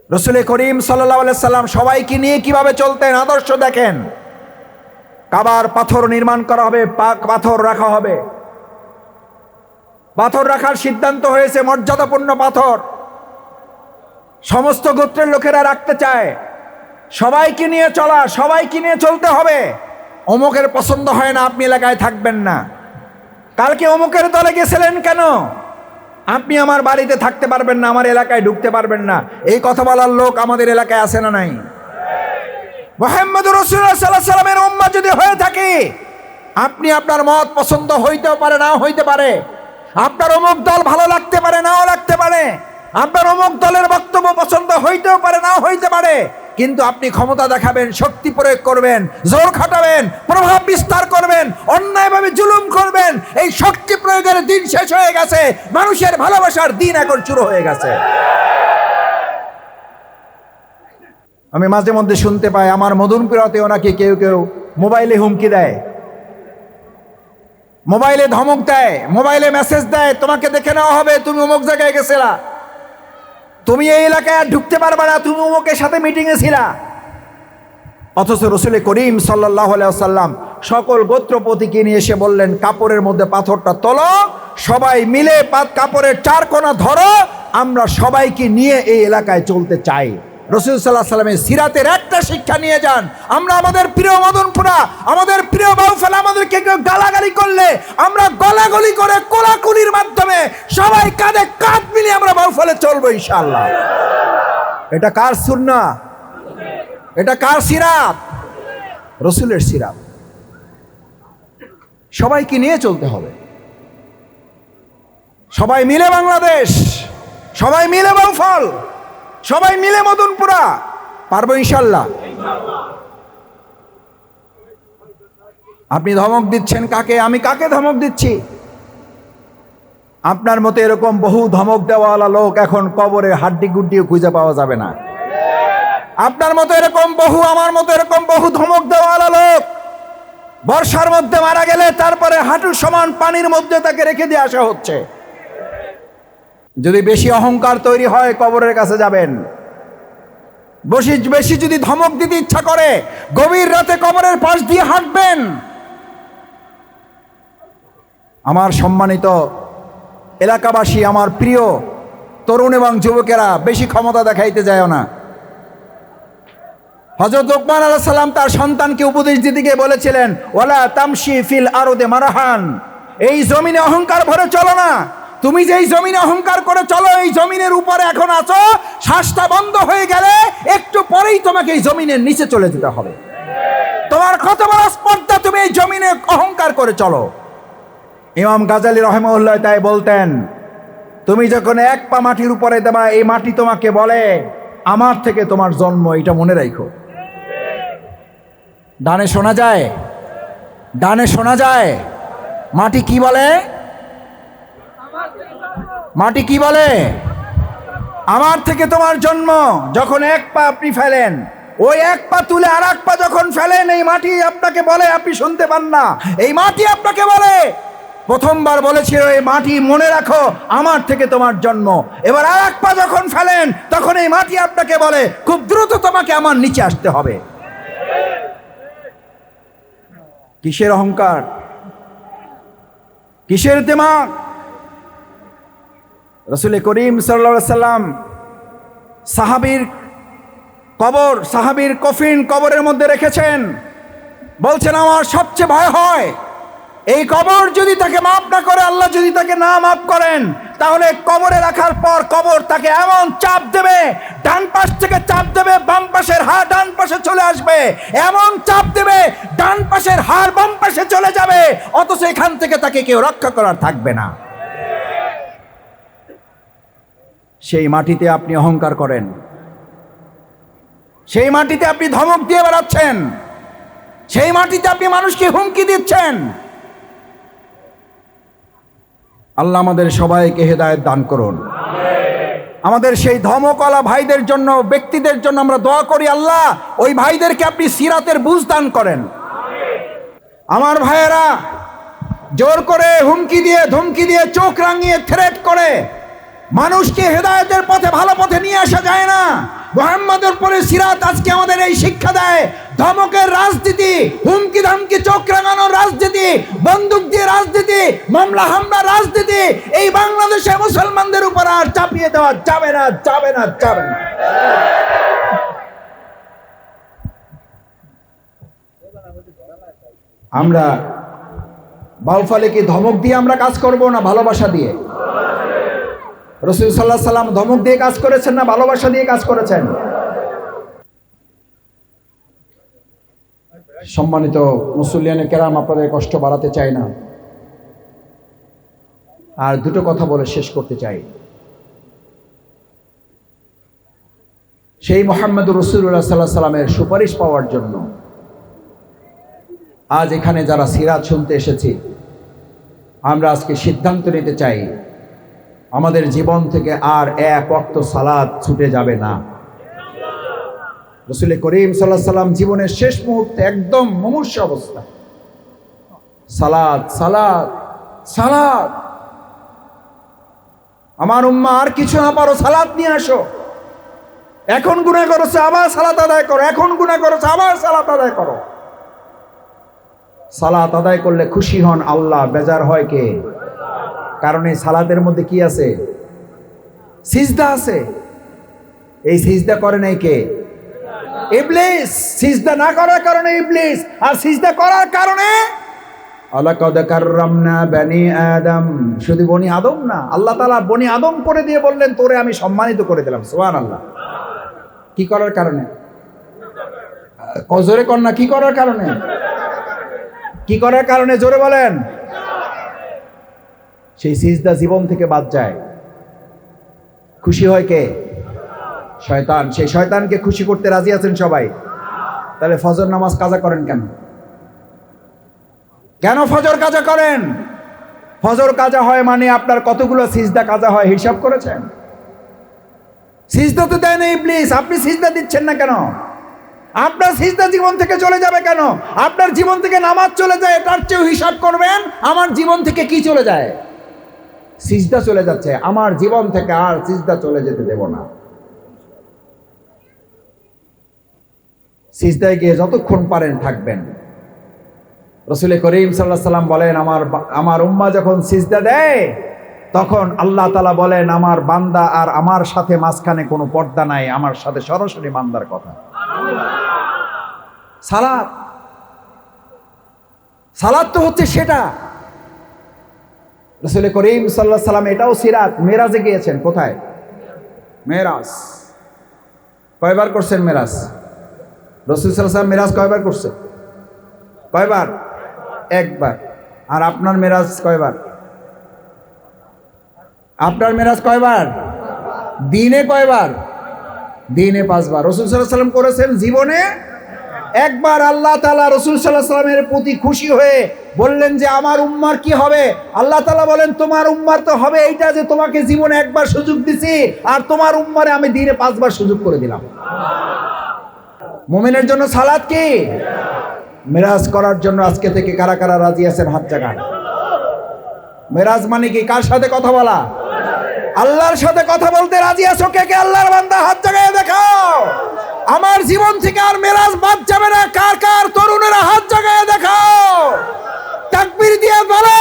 Speaker 1: রাসূল করিম সাল্লাল্লাহু আলাইহি সাল্লাম সবাইকে নিয়ে কিভাবে চলতেন আদর্শ দেখেন। কাবার পাথর নির্মাণ করা হবে, পাথর রাখা হবে, পাথর রাখার সিদ্ধান্ত হয়েছে, মর্যাদাপূর্ণ পাথর সমস্ত গোত্রের লোকেরা রাখতে চায়। সবাইকে নিয়ে চলা, সবাইকে নিয়ে চলতে হবে। অমুকের পছন্দ হয় না, আপনি এলাকায় থাকবেন না। কালকে অমুকের দলে গেছিলেন কেন, আপনি আমার বাড়িতে থাকতে পারবেন না, আমার এলাকায় ঢুকতে পারবেন না, এই কথা বলার লোক আমাদের এলাকায় আছে না নাই? মুহাম্মদুর রাসূলুল্লাহ সাল্লাল্লাহু আলাইহি ওয়াসাল্লামের উম্মত যদি হয়ে থাকে, আপনি আপনার মত পছন্দ হইতেও পারে, নাও হইতে পারে, আপনার অমুক দল ভালো লাগতে পারে, নাও লাগতে পারে, আপনার অমুক দলের বক্তব্য পছন্দ হইতেও পারে, নাও হইতে পারে, কিন্তু আপনি ক্ষমতা দেখাবেন, শক্তি প্রয়োগ করবেন, জোর খাটাবেন, প্রভাব বিস্তার করবেন, অন্যায়ভাবে জুলুম করবেন। এই শক্তি প্রয়োগের দিন শেষ হয়ে গেছে, মানুষের ভালোবাসার দিন এখন শুরু হয়ে গেছে। আমি মাঝে মধ্যে শুনতে পাই আমার মদনপুরাতেও নাকি কেউ কেউ মোবাইলে হুমকি দেয়, মোবাইলে ধমক দেয়, মোবাইলে মেসেজ দেয়, তোমাকে দেখে নেওয়া হবে, তুমি অমুক জায়গায় গেছিলা, তুমি এই এলাকায় আর ঢুকতে পারবে না, তুমি অমুকের সাথে মিটিংয়ে ছিলা। অথচ রাসূল করিম সাল্লাল্লাহু আলাইহি ওয়াসাল্লাম সকল গোত্রপতিকে নিয়ে এসে বললেন, কাপড়ের মধ্যে পাথরটা তোলো, সবাই মিলে কাপড়ের চার কোণা ধরো, আমরা সবাইকে নিয়ে এই এলাকায় চলতে চাই। রাসূল সাল্লাল্লাহু আলাইহি ওয়াসাল্লামের সিরাতের একটা শিক্ষা নিয়ে যান। আমরা আমাদের প্রিয় মদনপুরা, আমাদের প্রিয় বাউফল, আমাদেরকে কেউ গালাগালি করলে আমরা গলাগলি করে কোলাকুলির মাধ্যমে সবাই কাঁধে কাঁধ মিলিয়ে আমরা বাউফলে চলবো ইনশাআল্লাহ। এটা কার সুন্নাহ? এটা কার সিরাত? রাসূলের সিরাত। সবাইকে নিয়ে চলতে হবে, সবাই মিলে বাংলাদেশ, সবাই মিলে বাউফল, সবাই মিলে মদনপুরা, পারবো ইনশাআল্লাহ। আপনি ধমক দিচ্ছেন কাকে? আমি কাকে ধমক দিচ্ছি? আপনার মতো এরকম বহু ধমক দেওয়াওয়ালা লোক এখন কবরে হাড্ডি গুড্ডিও খুঁজে পাওয়া যাবে না। আপনার মতো এরকম বহু, আমার মতো এরকম বহু ধমক দেওয়াওয়ালা লোক বর্ষার মধ্যে মারা গেলে তারপরে হাঁটুর সমান পানির মধ্যে তাকে রেখে দিয়ে আসা হচ্ছে। যদি বেশি অহংকার তৈরি হয় কবরের কাছে যাবেন, বেশি যদি ধমক দিতে ইচ্ছা করে গভীর রাতে কবরের পাশ দিয়ে হাঁটবেন। আমার সম্মানিত এলাকাবাসী, আমার প্রিয় তরুণ এবং যুবকেরা, বেশি ক্ষমতা দেখাইতে যায় না। হযরত লুকমান আলাইহিস সালাম তার সন্তানকে উপদেশ দিতে গিয়ে বলেছিলেন, ওয়ালা তামশি ফিল আরদে মারহান, এই জমিনে অহংকার ভরে চলো না। তুমি যেই জমিনে অহংকার করে চলো, এই জমিনের উপরে এখন আছো, শ্বাসটা বন্ধ হয়ে গেলে একটু পরেই তোমাকে এই জমিনের নিচে চলে যেতে হবে। তোমার কত বড় স্পর্ধা, তুমি এই জমিনে অহংকার করে চলো। ইমাম গাজালি রাহিমাহুল্লাহ তাই বলতেন, তুমি যখন এক পা মাটির উপরে দেবা, এই মাটি তোমাকে বলে আমার থেকে তোমার জন্ম, এটা মনে রাখো। ডানে শোনা যায়, ডানে শোনা যায়। মাটি কি বলে? মাটি কি বলে? আমার থেকে তোমার জন্ম। যখন এক পা আপনি ফেলেন, ওই এক পা তুলে আর এক পা যখন ফেলেন, এই মাটি আপনাকে বলে, আপনি শুনতে পান না, এই মাটি আপনাকে বলে। প্রথমবার বলেছিল এই মাটি, মনে রাখো আমার থেকে তোমার জন্ম। এবার আর এক পা যখন ফেলেন, তখন এই মাটি আপনাকে বলে খুব দ্রুত তোমাকে আমার নিচে আসতে হবে। কিসের অহংকার, কিসের দিমাগ? রাসূল করিম সাল্লাল্লাহু আলাইহি সাল্লাম সাহাবীর কবর, সাহাবীর কফিন কবরের মধ্যে রেখেছেন। বলছেন আমার সবচেয়ে ভয় হয় এই কবর যদি তাকে মাফ না করে, আল্লাহ যদি তাকে না মাফ করেন, তাহলে কবরে রাখার পর কবর তাকে এমন চাপ দেবে, ডান পাশ থেকে চাপ দেবে, বাম পাশের হাড় ডান পাশে চলে আসবে, এমন চাপ দেবে ডান পাশের হাড় বাম পাশে চলে যাবে, অথচ এখান থেকে তাকে কেউ রক্ষা করার থাকবে না। সেই মাটিতে আপনি অহংকার করেন, সেই মাটিতে আপনি ধমক দিয়ে বেড়াচ্ছেন, সেই মাটিতে আপনি মানুষকে হুমকি দিচ্ছেন। আল্লাহ আমাদের সবাইকে হেদায়েত দান করুন। আমাদের সেই ধমকওয়ালা ভাইদের জন্য, ব্যক্তিদের জন্য আমরা দোয়া করি, আল্লাহ ওই ভাইদেরকে আপনি সিরাতের বুঝ দান করেন। আমার ভাইয়েরা, জোর করে হুমকি দিয়ে, ধমকি দিয়ে, চোখ রাঙিয়ে, থ্রেট করে মানুষকে হেদায়েতের পথে, ভালো পথে নিয়ে আসা যায় না। মুহাম্মদের পরে সিরাত আজকে আমাদের এই শিক্ষা দেয়, ধমকের রাজনীতি, হুমকি ধামকি, চোখ রাঙানোর রাজনীতি, বন্দুক দিয়ে রাজনীতি, মামলা হামলার রাজনীতি এই বাংলাদেশে মুসলমানদের উপর আর চাপিয়ে দেওয়া যাবে না, যাবে না, যাবে না। আমরা বাউফলে কি ধমক দিয়ে আমরা কাজ করব না ভালোবাসা দিয়ে? রাসূল সাল্লাল্লাহু আলাইহি সাল্লাম ধমক দিয়ে কাজ করেছেন না ভালোবাসা দিয়ে কাজ করেছেন? সম্মানিত মুসল্লিয়ানে কেরাম, আপনাদের কষ্ট বাড়াতে চাই না, আর দুটো কথা বলে শেষ করতে চাই। সেই মুহাম্মদুর রাসূলুল্লাহ সাল্লাল্লাহু আলাইহি সাল্লামের সুপারিশ পাওয়ার জন্য আজ এখানে যারা সিরাত শুনতে এসেছি, আমরা আজকে সিদ্ধান্ত নিতে চাই, আমাদের জীবন থেকে আর এক ওয়াক্ত সালাত ছুটে যাবে না। রাসূল করিম সাল্লাল্লাহু আলাইহি সাল্লাম জীবনের শেষ মুহূর্তে একদম মুমূর্ষ অবস্থা, সালাত, সালাত, সালাত। আমার উম্মাহ আর কিছু না পারো, সালাত নিয়ে আসো। এখন গুনাহ করেছে, আবার সালাত আদায় করো, এখন গুনাহ করেছে, আবার সালাত আদায় করো। সালাত আদায় করলে খুশি হন আল্লাহ, বেজার হয় কে? কারণ এই সালাতের মধ্যে কি আছে? সিজদা আছে। এই সিজদা করে নাই কে? ইবলিস। সিজদা না করার কারণে ইবলিস, আর সিজদা করার কারণে আলাকাদ কাররামনা বনি আদম। শুধু বনি আদম না, আল্লাহ তাআলা বনি আদম করে দিয়ে বললেন তোরে আমি সম্মানিত করে দিলাম। সুবহানাল্লাহ। কি করার কারণে? জোরে কন্যা, কি করার কারণে? কি করার কারণে? জোরে বলেন। সেই সিজদা জীবন থেকে বাদ যায়, খুশি হয় কে? শয়তান। সেই শয়তানকে খুশি করতে রাজি আছেন সবাই? তাহলে ফজর নামাজ কাজা করেন কেন? কেন ফজর কাজা করেন? ফজর কাজা হয় মানে আপনার কতগুলো সিজদা কাজা হয় হিসাব করেছেন? সিজদা তো দেয় না ইবলিস, আপনি সিজদা দিচ্ছেন না কেন? আপনার সিজদা জীবন থেকে চলে যাবে কেন? আপনার জীবন থেকে নামাজ চলে যায়, তার চেয়েও হিসাব করবেন আমার জীবন থেকে কি চলে যায়। সিজদা চলে যাচ্ছে, আমার জীবন থেকে আর সিজদা চলে যেতে দেব না। সিজদায় গিয়ে যতক্ষণ পারেন থাকবেন। রাসূল করিম সাল্লাল্লাহু আলাইহি সাল্লাম বলেন, আমার উম্মাহ যখন সিজদা দেয় তখন আল্লাহ তাআলা বলেন আমার বান্দা আর আমার সাথে মাঝখানে কোনো পর্দা নাই, আমার সাথে সরাসরি বান্দার কথা। সালাত, সালাত তো হচ্ছে সেটা। রাসূল করিম সাল্লাল্লাহু আলাইহি সাল্লাম এটাও সিরাত, মেরাজে গিয়েছেন। কোথায়? মেরাজ। কয়বার করছেন মেরাজ? রাসূল সাল্লাল্লাহু আলাইহি সাল্লাম মেরাজ কয়বার করছে? কয়বার? একবার। আর আপনার মেরাজ কয়বার? আপনার মেরাজ কয়বার? দিনে কয়বার? দিনে 5 বার। রাসূল সাল্লাল্লাহু আলাইহি সাল্লাম করেছেন জীবনে একবার আল্লাহ তাআলা রাসূল সাল্লাল্লাহু আলাইহি ওয়াসাল্লামের প্রতি খুশি হয়ে বললেন যে আমার উম্মার কি হবে? আল্লাহ তাআলা বলেন তোমার উম্মার তো হবে এইটা যে তোমাকে জীবনে একবার সুযোগ দিছি, আর তোমার উম্মারে আমি দিনে 5 বার সুযোগ করে দিলাম। মুমিনের জন্য সালাত কি? মিরাজ করার জন্য আজকে থেকে কারা কারা রাজি আছেন হাত জাগান। মিরাজ মানে কি? কার সাথে কথা বলা? আল্লাহর সাথে কথা বলতে রাজি আছো কে কে? আল্লাহর বান্দা হাত জাগায় দেখাও। আমার জীবন থেকে আর মিরাজ বাদ যাবে না। কার কার তরুণেরা হাত জাগায় দেখাও, তাকবীর দিয়ে বলো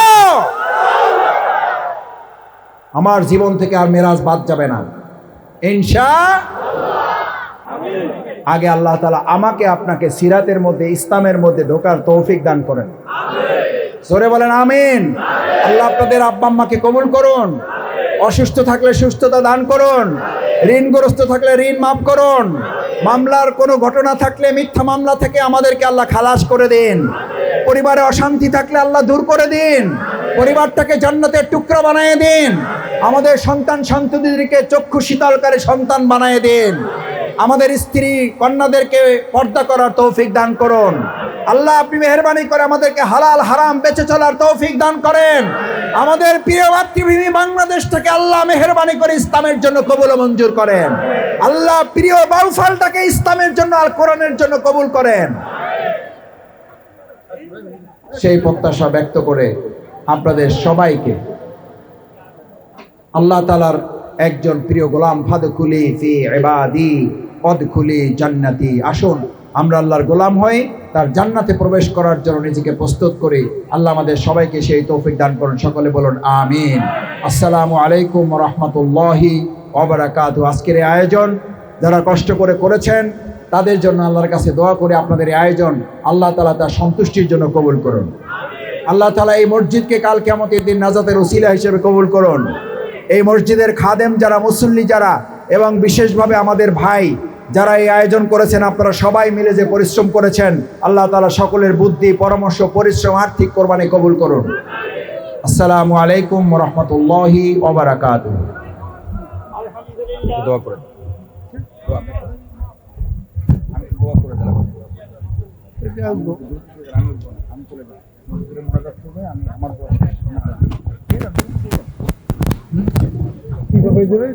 Speaker 1: আমার জীবন থেকে আর মিরাজ বাদ যাবে না ইনশাআল্লাহ। আগে আল্লাহ তাআলা আমাকে আপনাকে সিরাতের মধ্যে, ইসলামের মধ্যে ঢোকার তৌফিক দান করেন। জোরে বলেন আমিন। আল্লাহ আপনাদের আব্বা আম্মাকে কবুল করুন। অসুস্থ থাকলে সুস্থতা দান করুন। ঋণগ্রস্ত থাকলে ঋণ মাফ করুন। মামলার কোনো ঘটনা থাকলে, মিথ্যা মামলা থেকে আমাদেরকে আল্লাহ খালাস করে দিন। পরিবারে অশান্তি থাকলে আল্লাহ দূর করে দিন। পরিবারটাকে জান্নাতের টুকরা বানিয়ে দিন। আমাদের সন্তান সন্ততিদেরকে চক্ষু শীতলকারী সন্তান বানিয়ে দিন। আমাদের স্ত্রী কন্যাদেরকে পর্দা করার তৌফিক দান করুন। আল্লাহ আপনি মেহেরবানি করে আমাদেরকে হালাল হারাম বেঁচে চলার তৌফিক দান করেন। আমাদের প্রিয় মাতৃভূমি বাংলাদেশটাকে আল্লাহ মেহেরবানি করে ইসলামের জন্য কবুল ও মঞ্জুর করেন। আল্লাহ প্রিয় বাউফলটাকে ইসলামের জন্য আর কোরআনের জন্য কবুল করেন। সেই প্রত্যাশা ব্যক্ত করে আপনাদের সবাইকে আল্লাহ তাআলার একজন প্রিয় গোলাম ফাদখুলি ফি ইবাদি ওয়াদখুলি জান্নাতি, আসুন আমরা আল্লাহর গোলাম হই, তার জান্নাতে প্রবেশ করার জন্য নিজেকে প্রস্তুত করি। আল্লাহ আমাদের সবাইকে সেই তৌফিক দান করুন। সকলে বলুন আমিন। আসসালামু আলাইকুম ওয়া রাহমাতুল্লাহি ওয়া বারাকাতুহু। আজকের এই আয়োজন যারা কষ্ট করে করেছেন তাদের জন্য আল্লাহর কাছে দোয়া করে আপনাদের এই আয়োজন আল্লাহ তাআলা তার সন্তুষ্টির জন্য কবুল করুন। আল্লাহ তাআলা এই মসজিদকে কাল কিয়ামতের দিন নাজাতের ওসিলা হিসেবে কবুল করুন। এই মসজিদের খাদেম যারা, মুসল্লি যারা, এবং বিশেষভাবে আমাদের ভাই যারা এই আয়োজন করেছেন, আপনারা সবাই মিলে যে পরিশ্রম করেছেন, আল্লাহ তাআলা সকলের বুদ্ধি, পরামর্শ, পরিশ্রম, আর্থিক কোরবানি কবুল করুন। আসসালামু আলাইকুম ওয়া রাহমাতুল্লাহি ওয়া বারাকাতুহু। দোয়া করেন। আমি দোয়া করে দিলাম। আমি চলে যাব। আমি আমার দোয়া শেষ। ঠিক আছে? কিভাবে দেবে?